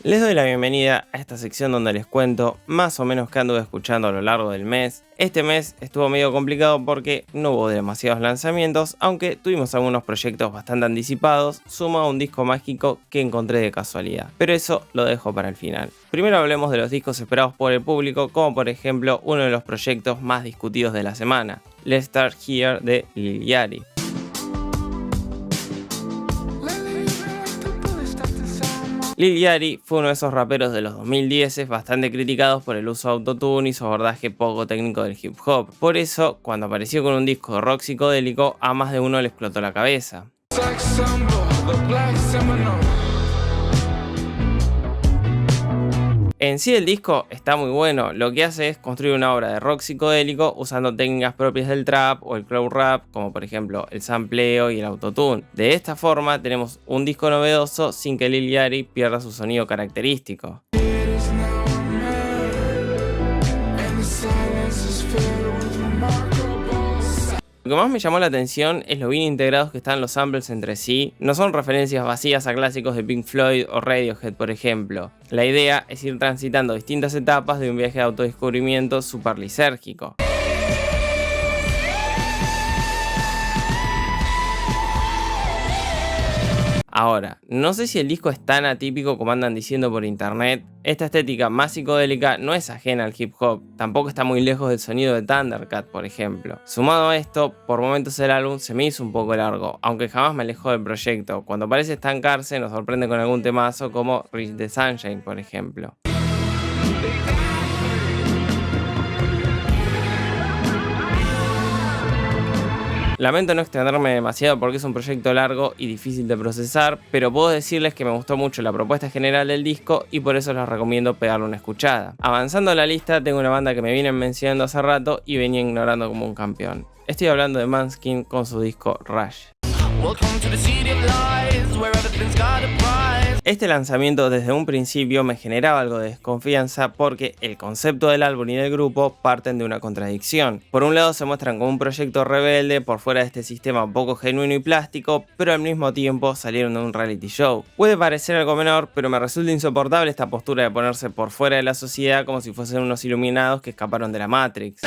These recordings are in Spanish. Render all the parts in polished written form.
Les doy la bienvenida a esta sección donde les cuento más o menos qué anduve escuchando a lo largo del mes. Este mes estuvo medio complicado porque no hubo demasiados lanzamientos, aunque tuvimos algunos proyectos bastante anticipados, sumado a un disco mágico que encontré de casualidad. Pero eso lo dejo para el final. Primero hablemos de los discos esperados por el público, como por ejemplo uno de los proyectos más discutidos de la semana, Let's Start Here de Lil Yachty. Lil Yachty fue uno de esos raperos de los 2010 bastante criticados por el uso de autotune y su abordaje poco técnico del hip hop. Por eso, cuando apareció con un disco de rock psicodélico, a más de uno le explotó la cabeza. En sí el disco está muy bueno, lo que hace es construir una obra de rock psicodélico usando técnicas propias del trap o el cloud rap, como por ejemplo el sampleo y el autotune. De esta forma tenemos un disco novedoso sin que Lil Yachty pierda su sonido característico. Lo que más me llamó la atención es lo bien integrados que están los samples entre sí. No son referencias vacías a clásicos de Pink Floyd o Radiohead, por ejemplo. La idea es ir transitando distintas etapas de un viaje de autodescubrimiento súper lisérgico. Ahora, no sé si el disco es tan atípico como andan diciendo por internet. Esta estética más psicodélica no es ajena al hip hop, tampoco está muy lejos del sonido de Thundercat, por ejemplo. Sumado a esto, por momentos el álbum se me hizo un poco largo, aunque jamás me alejó del proyecto. Cuando parece estancarse, nos sorprende con algún temazo como Reach the Sunshine, por ejemplo. Lamento no extenderme demasiado porque es un proyecto largo y difícil de procesar, pero puedo decirles que me gustó mucho la propuesta general del disco y por eso les recomiendo pegarle una escuchada. Avanzando la lista, tengo una banda que me vienen mencionando hace rato y venía ignorando como un campeón. Estoy hablando de Måneskin con su disco Rush. Este lanzamiento desde un principio me generaba algo de desconfianza porque el concepto del álbum y del grupo parten de una contradicción. Por un lado se muestran como un proyecto rebelde por fuera de este sistema poco genuino y plástico, pero al mismo tiempo salieron de un reality show. Puede parecer algo menor, pero me resulta insoportable esta postura de ponerse por fuera de la sociedad como si fuesen unos iluminados que escaparon de la Matrix.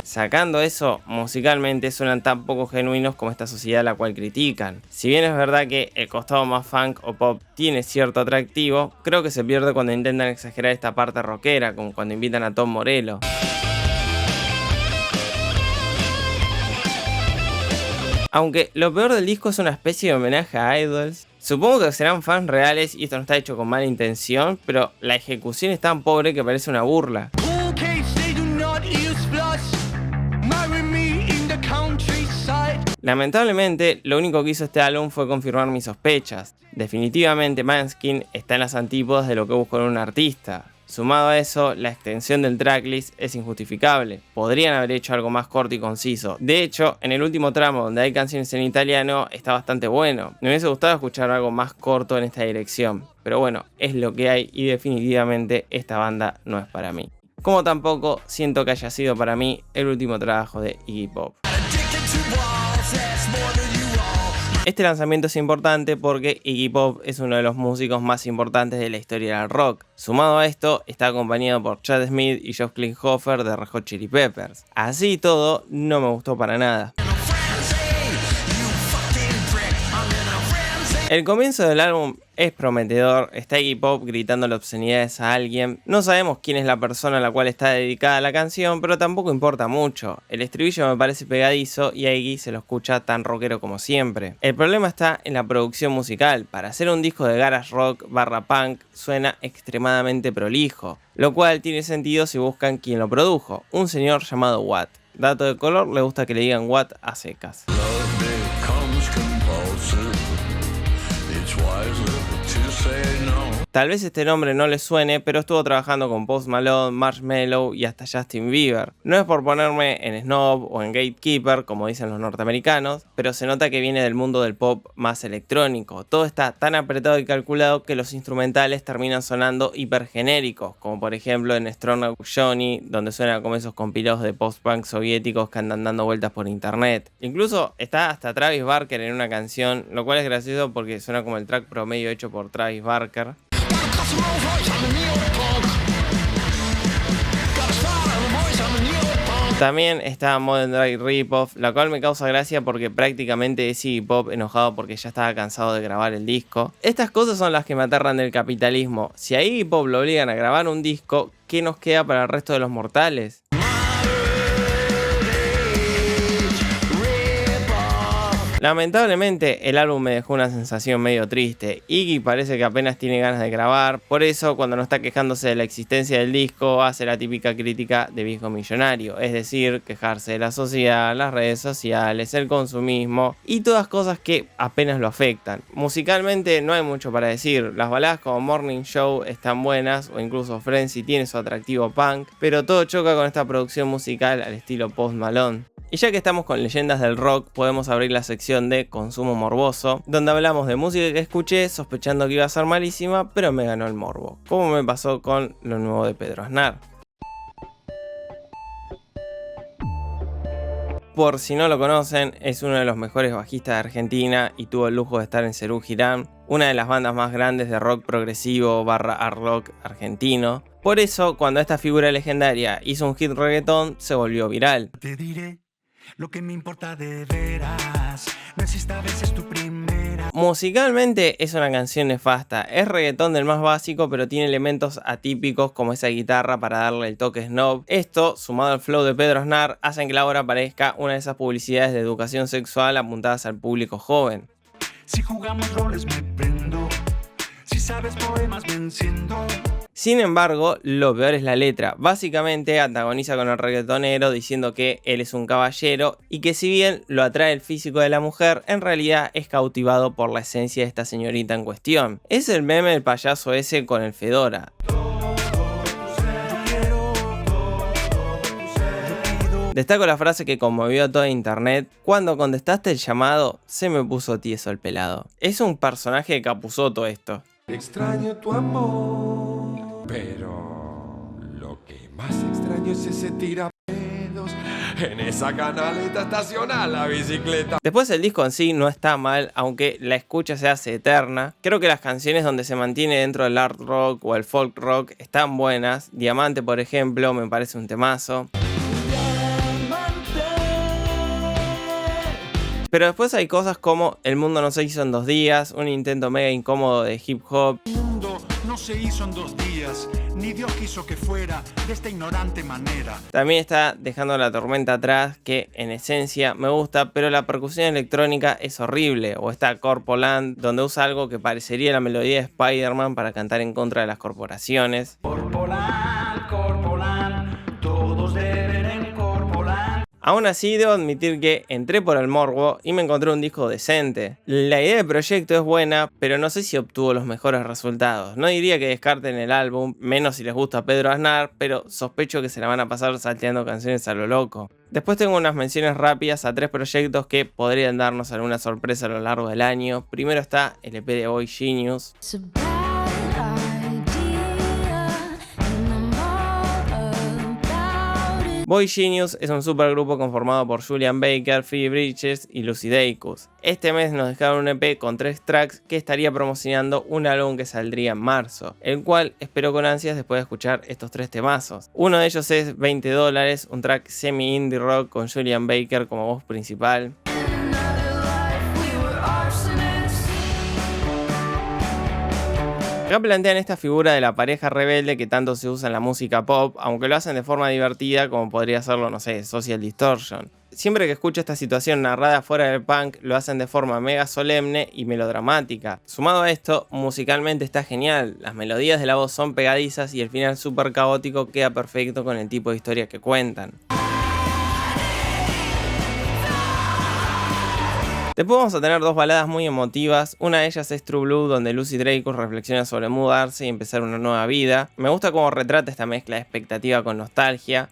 Sacando eso, musicalmente suenan tan poco genuinos como esta sociedad a la cual critican. Si bien es verdad que el costado más funk o pop tiene cierto atractivo, creo que se pierde cuando intentan exagerar esta parte rockera, como cuando invitan a Tom Morello. Aunque lo peor del disco es una especie de homenaje a idols. Supongo que serán fans reales y esto no está hecho con mala intención, pero la ejecución es tan pobre que parece una burla. Lamentablemente, lo único que hizo este álbum fue confirmar mis sospechas. Definitivamente Måneskin está en las antípodas de lo que busco en un artista. Sumado a eso, la extensión del tracklist es injustificable. Podrían haber hecho algo más corto y conciso. De hecho, en el último tramo donde hay canciones en italiano está bastante bueno. Me hubiese gustado escuchar algo más corto en esta dirección. Pero bueno, es lo que hay y definitivamente esta banda no es para mí. Como tampoco siento que haya sido para mí el último trabajo de Iggy Pop. Este lanzamiento es importante porque Iggy Pop es uno de los músicos más importantes de la historia del rock. Sumado a esto, está acompañado por Chad Smith y Josh Klinghoffer de Red Hot Chili Peppers. Así y todo, no me gustó para nada. El comienzo del álbum es prometedor, está Iggy Pop gritándole obscenidades a alguien. No sabemos quién es la persona a la cual está dedicada la canción, pero tampoco importa mucho. El estribillo me parece pegadizo y a Iggy se lo escucha tan rockero como siempre. El problema está en la producción musical. Para hacer un disco de garage rock / punk suena extremadamente prolijo, lo cual tiene sentido si buscan quién lo produjo, un señor llamado Watt. Dato de color, le gusta que le digan Watt a secas. Tal vez este nombre no les suene, pero estuvo trabajando con Post Malone, Marshmello y hasta Justin Bieber. No es por ponerme en snob o en gatekeeper, como dicen los norteamericanos, pero se nota que viene del mundo del pop más electrónico. Todo está tan apretado y calculado que los instrumentales terminan sonando hipergenéricos, como por ejemplo en Strong Out Johnny, donde suena como esos compilados de post-punk soviéticos que andan dando vueltas por internet. Incluso está hasta Travis Barker en una canción, lo cual es gracioso porque suena como el track promedio hecho por Travis Barker. También está Modern Dry Ripoff, la cual me causa gracia porque prácticamente es Iggy Pop enojado porque ya estaba cansado de grabar el disco. Estas cosas son las que me aterran del capitalismo. Si a Iggy Pop lo obligan a grabar un disco, ¿qué nos queda para el resto de los mortales? Lamentablemente el álbum me dejó una sensación medio triste. Iggy parece que apenas tiene ganas de grabar, por eso cuando no está quejándose de la existencia del disco hace la típica crítica de viejo millonario, es decir, quejarse de la sociedad, las redes sociales, el consumismo y todas cosas que apenas lo afectan. Musicalmente no hay mucho para decir, las baladas como Morning Show están buenas o incluso Frenzy tiene su atractivo punk, pero todo choca con esta producción musical al estilo Post Malone. Y ya que estamos con leyendas del rock, podemos abrir la sección de Consumo Morboso, donde hablamos de música que escuché sospechando que iba a ser malísima, pero me ganó el morbo, como me pasó con lo nuevo de Pedro Aznar. Por si no lo conocen, es uno de los mejores bajistas de Argentina y tuvo el lujo de estar en Serú Girán, una de las bandas más grandes de rock progresivo / art rock argentino. Por eso, cuando esta figura legendaria hizo un hit reggaetón, se volvió viral. Te diré lo que me importa de veras, no es esta vez, es tu primera. Musicalmente es una canción nefasta, es reggaetón del más básico, pero tiene elementos atípicos como esa guitarra para darle el toque snob. Esto, sumado al flow de Pedro Aznar, hacen que la obra parezca una de esas publicidades de educación sexual apuntadas al público joven. Si jugamos roles me prendo, si sabes poemas me enciendo. Sin embargo, lo peor es la letra. Básicamente antagoniza con el reggaetonero diciendo que él es un caballero y que si bien lo atrae el físico de la mujer, en realidad es cautivado por la esencia de esta señorita en cuestión. Es el meme del payaso ese con el fedora. Destaco la frase que conmovió a toda internet: cuando contestaste el llamado, se me puso tieso el pelado. Es un personaje de Capusotto esto. Extraño tu amor, pero lo que más extraño es ese tirapedos en esa canaleta estaciona la bicicleta. Después el disco en sí no está mal, aunque la escucha se hace eterna. Creo que las canciones donde se mantiene dentro del art rock o el folk rock están buenas. Diamante, por ejemplo, me parece un temazo. Pero después hay cosas como El mundo no se hizo en 2 días, un intento mega incómodo de hip hop. El mundo no se hizo en 2 días, ni Dios quiso que fuera de esta ignorante manera. También está Dejando la tormenta atrás, que en esencia me gusta, pero la percusión electrónica es horrible. O está Corpoland, donde usa algo que parecería la melodía de Spider-Man para cantar en contra de las corporaciones. Corporal, todos deben en Corporal. Aún así, debo admitir que entré por el morbo y me encontré un disco decente. La idea del proyecto es buena, pero no sé si obtuvo los mejores resultados. No diría que descarten el álbum, menos si les gusta Pedro Aznar, pero sospecho que se la van a pasar salteando canciones a lo loco. Después tengo unas menciones rápidas a 3 proyectos que podrían darnos alguna sorpresa a lo largo del año. Primero está el EP de Boy Genius. Boy Genius es un supergrupo conformado por Julian Baker, Phoebe Bridgers y Lucy Dacus. Este mes nos dejaron un EP con 3 tracks que estaría promocionando un álbum que saldría en marzo, el cual espero con ansias después de escuchar estos 3 temazos. Uno de ellos es $20, un track semi-indie rock con Julian Baker como voz principal. Acá plantean esta figura de la pareja rebelde que tanto se usa en la música pop, aunque lo hacen de forma divertida como podría hacerlo, no sé, Social Distortion. Siempre que escucho esta situación narrada fuera del punk, lo hacen de forma mega solemne y melodramática. Sumado a esto, musicalmente está genial, las melodías de la voz son pegadizas y el final súper caótico queda perfecto con el tipo de historia que cuentan. Después vamos a tener dos baladas muy emotivas, una de ellas es True Blue, donde Lucy Dreykus reflexiona sobre mudarse y empezar una nueva vida. Me gusta cómo retrata esta mezcla de expectativa con nostalgia.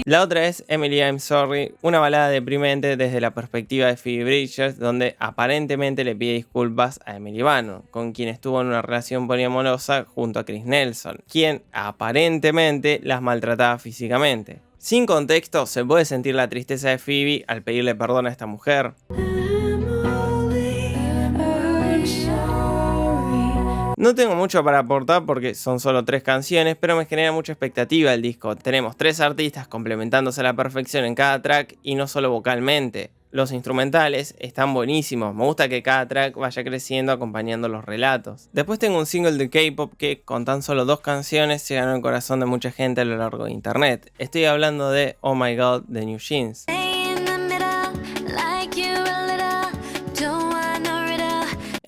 La otra es Emily I'm Sorry, una balada deprimente desde la perspectiva de Phoebe Bridgers, donde aparentemente le pide disculpas a Emily Bannon, con quien estuvo en una relación poliamorosa junto a Chris Nelson, quien aparentemente las maltrataba físicamente. Sin contexto, se puede sentir la tristeza de Phoebe al pedirle perdón a esta mujer. No tengo mucho para aportar porque son solo 3 canciones, pero me genera mucha expectativa el disco. Tenemos 3 artistas complementándose a la perfección en cada track y no solo vocalmente. Los instrumentales están buenísimos, me gusta que cada track vaya creciendo acompañando los relatos. Después tengo un single de K-pop que con tan solo 2 canciones se ganó el corazón de mucha gente a lo largo de internet. Estoy hablando de Oh My God de New Jeans.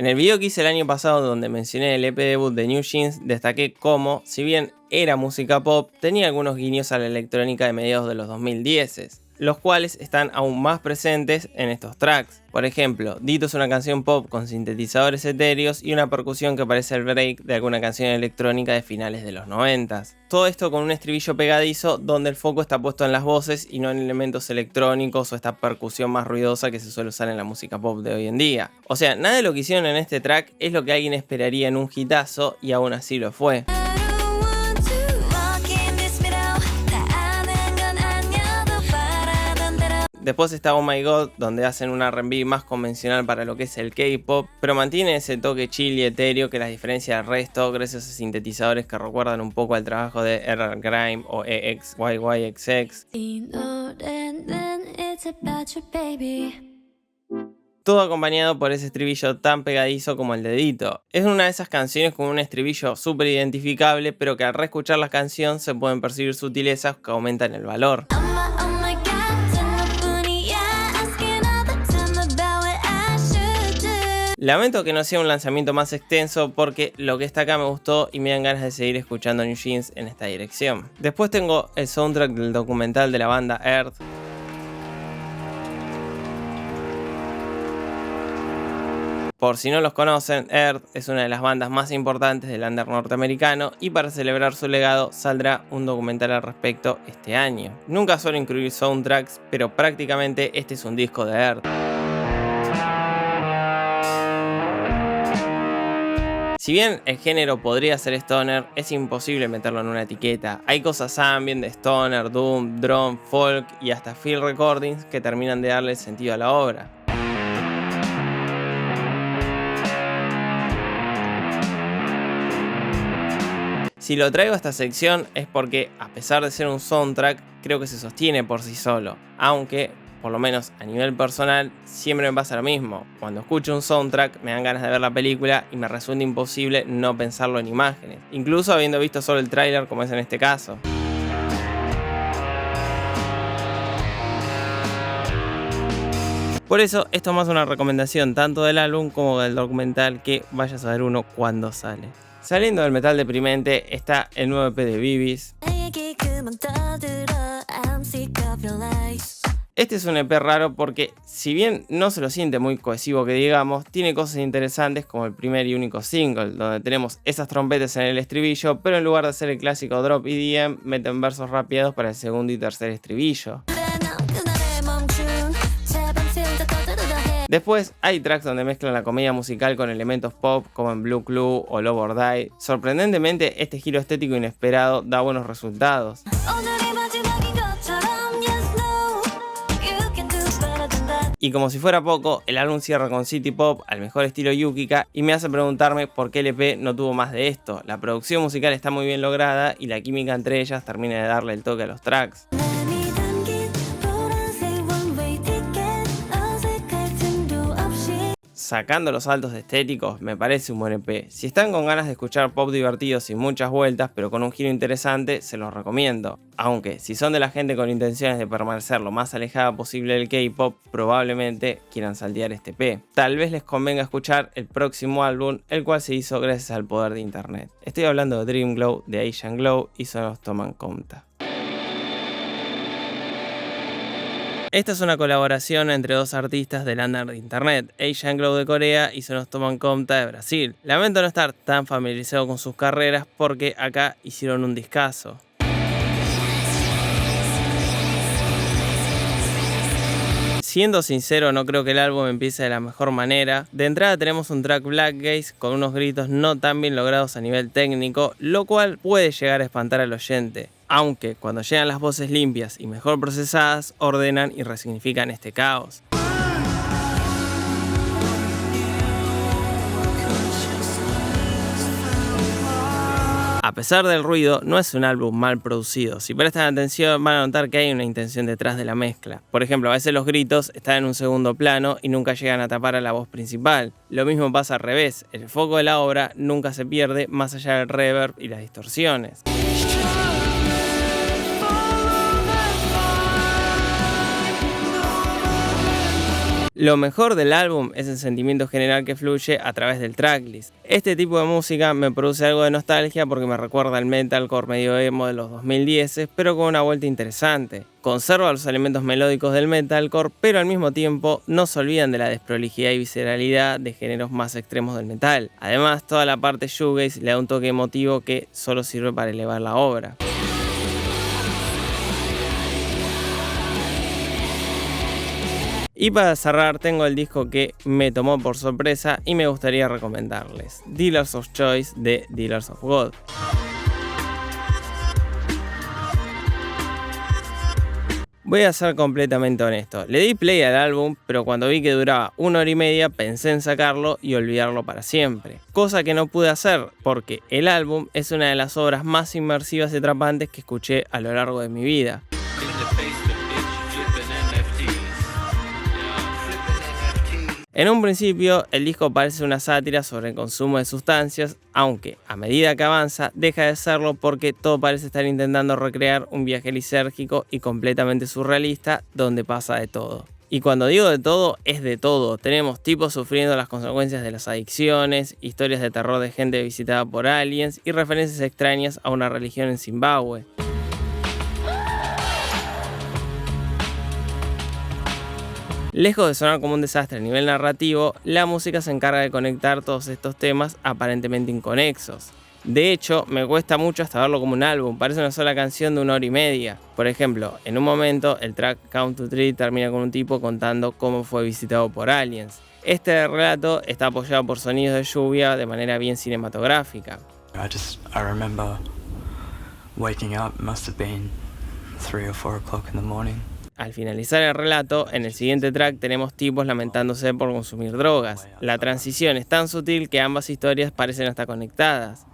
En el video que hice el año pasado donde mencioné el EP debut de New Jeans, destaqué cómo, si bien era música pop, tenía algunos guiños a la electrónica de mediados de los 2010s, los cuales están aún más presentes en estos tracks. Por ejemplo, Dito es una canción pop con sintetizadores etéreos y una percusión que parece el break de alguna canción electrónica de finales de los 90s. Todo esto con un estribillo pegadizo donde el foco está puesto en las voces y no en elementos electrónicos o esta percusión más ruidosa que se suele usar en la música pop de hoy en día. O sea, nada de lo que hicieron en este track es lo que alguien esperaría en un hitazo y aún así lo fue. Después está Oh My God, donde hacen un R&B más convencional para lo que es el K-pop, pero mantiene ese toque chill y etéreo que las diferencia del resto gracias a sintetizadores que recuerdan un poco al trabajo de R. Grime o EXYYXX. Todo acompañado por ese estribillo tan pegadizo como el de Dito. Es una de esas canciones con un estribillo súper identificable, pero que al reescuchar la canción se pueden percibir sutilezas que aumentan el valor. Lamento que no sea un lanzamiento más extenso porque lo que está acá me gustó y me dan ganas de seguir escuchando New Jeans en esta dirección. Después tengo el soundtrack del documental de la banda Earth. Por si no los conocen, Earth es una de las bandas más importantes del under norteamericano y para celebrar su legado saldrá un documental al respecto este año. Nunca suelo incluir soundtracks, pero prácticamente este es un disco de Earth. Si bien el género podría ser stoner, es imposible meterlo en una etiqueta. Hay cosas ambient, de stoner, doom, drum, folk y hasta field recordings que terminan de darle sentido a la obra. Si lo traigo a esta sección es porque, a pesar de ser un soundtrack, creo que se sostiene por sí solo, aunque por lo menos a nivel personal, siempre me pasa lo mismo. Cuando escucho un soundtrack me dan ganas de ver la película y me resulta imposible no pensarlo en imágenes, incluso habiendo visto solo el tráiler como es en este caso. Por eso, esto es más una recomendación tanto del álbum como del documental, que vayas a ver uno cuando sale. Saliendo del metal deprimente está el nuevo EP de Bibis. Este es un EP raro porque, si bien no se lo siente muy cohesivo que digamos, tiene cosas interesantes como el primer y único single, donde tenemos esas trompetas en el estribillo, pero en lugar de hacer el clásico drop EDM, meten versos rapeados para el segundo y tercer estribillo. Después hay tracks donde mezclan la comedia musical con elementos pop como en Blue Clue o Love or Die. Sorprendentemente, este giro estético inesperado da buenos resultados. Y como si fuera poco, el álbum cierra con City Pop al mejor estilo Yukika y me hace preguntarme por qué el EP no tuvo más de esto. La producción musical está muy bien lograda y la química entre ellas termina de darle el toque a los tracks. Sacando los saltos estéticos, me parece un buen EP. Si están con ganas de escuchar pop divertido sin muchas vueltas, pero con un giro interesante, se los recomiendo. Aunque, si son de la gente con intenciones de permanecer lo más alejada posible del K-pop, probablemente quieran saltear este EP. Tal vez les convenga escuchar el próximo álbum, el cual se hizo gracias al poder de internet. Estoy hablando de Dream Glow, de Asian Glow, y se los toman cuenta. Esta es una colaboración entre dos artistas del under de internet, Asian Glow de Corea y Sonos Toman Conta de Brasil. Lamento no estar tan familiarizado con sus carreras porque acá hicieron un discazo. Siendo sincero, no creo que el álbum empiece de la mejor manera. De entrada tenemos un track Black Gaze con unos gritos no tan bien logrados a nivel técnico, lo cual puede llegar a espantar al oyente. Aunque cuando llegan las voces limpias y mejor procesadas, ordenan y resignifican este caos. A pesar del ruido, no es un álbum mal producido. Si prestan atención van a notar que hay una intención detrás de la mezcla. Por ejemplo, a veces los gritos están en un segundo plano y nunca llegan a tapar a la voz principal. Lo mismo pasa al revés, el foco de la obra nunca se pierde más allá del reverb y las distorsiones. Lo mejor del álbum es el sentimiento general que fluye a través del tracklist. Este tipo de música me produce algo de nostalgia porque me recuerda al metalcore medio emo de los 2010, pero con una vuelta interesante. Conserva los elementos melódicos del metalcore, pero al mismo tiempo no se olvidan de la desprolijidad y visceralidad de géneros más extremos del metal. Además, toda la parte shoegaze le da un toque emotivo que solo sirve para elevar la obra. Y para cerrar tengo el disco que me tomó por sorpresa y me gustaría recomendarles, Dealers of Choice de Dealers of God. Voy a ser completamente honesto, le di play al álbum, pero cuando vi que duraba 1 hora y media pensé en sacarlo y olvidarlo para siempre. Cosa que no pude hacer porque el álbum es una de las obras más inmersivas y atrapantes que escuché a lo largo de mi vida. En un principio, el disco parece una sátira sobre el consumo de sustancias, aunque a medida que avanza deja de serlo porque todo parece estar intentando recrear un viaje lisérgico y completamente surrealista donde pasa de todo. Y cuando digo de todo, es de todo. Tenemos tipos sufriendo las consecuencias de las adicciones, historias de terror de gente visitada por aliens y referencias extrañas a una religión en Zimbabue. Lejos de sonar como un desastre a nivel narrativo, la música se encarga de conectar todos estos temas aparentemente inconexos. De hecho, me cuesta mucho hasta verlo como un álbum, parece una sola canción de 1 hora y media. Por ejemplo, en un momento el track Count to Three termina con un tipo contando cómo fue visitado por aliens. Este relato está apoyado por sonidos de lluvia de manera bien cinematográfica. I remember waking up, must have been 3 or 4 o'clock in the morning. Al finalizar el relato, en el siguiente track tenemos tipos lamentándose por consumir drogas. La transición es tan sutil que ambas historias parecen hasta conectadas.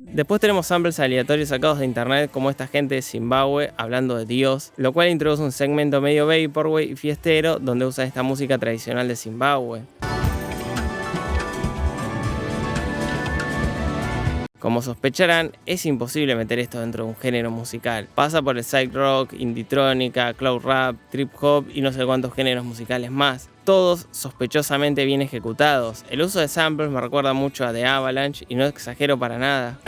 Después tenemos samples aleatorios sacados de internet como esta gente de Zimbabue hablando de Dios, lo cual introduce un segmento medio vaporwave y fiestero donde usa esta música tradicional de Zimbabue. Como sospecharán, es imposible meter esto dentro de un género musical. Pasa por el psych rock, indie-trónica, cloud rap, trip hop y no sé cuántos géneros musicales más. Todos sospechosamente bien ejecutados. El uso de samples me recuerda mucho a The Avalanche y no exagero para nada.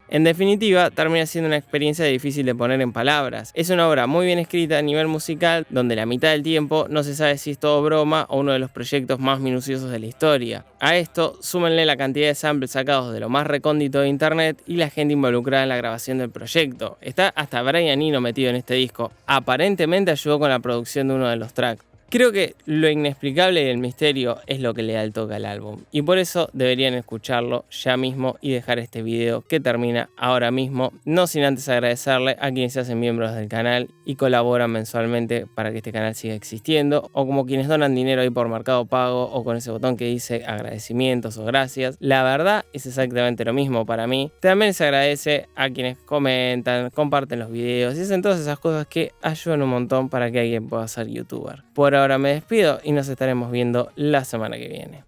En definitiva, termina siendo una experiencia difícil de poner en palabras. Es una obra muy bien escrita a nivel musical, donde la mitad del tiempo no se sabe si es todo broma o uno de los proyectos más minuciosos de la historia. A esto, súmenle la cantidad de samples sacados de lo más recóndito de internet y la gente involucrada en la grabación del proyecto. Está hasta Brian Eno metido en este disco. Aparentemente ayudó con la producción de uno de los tracks. Creo que lo inexplicable y el misterio es lo que le da el toque al álbum, y por eso deberían escucharlo ya mismo y dejar este video que termina ahora mismo, no sin antes agradecerle a quienes se hacen miembros del canal y colaboran mensualmente para que este canal siga existiendo, o como quienes donan dinero ahí por Mercado Pago o con ese botón que dice agradecimientos o gracias. La verdad es exactamente lo mismo para mí. También se agradece a quienes comentan, comparten los videos y hacen todas esas cosas que ayudan un montón para que alguien pueda ser youtuber. Por ahora me despido y nos estaremos viendo la semana que viene.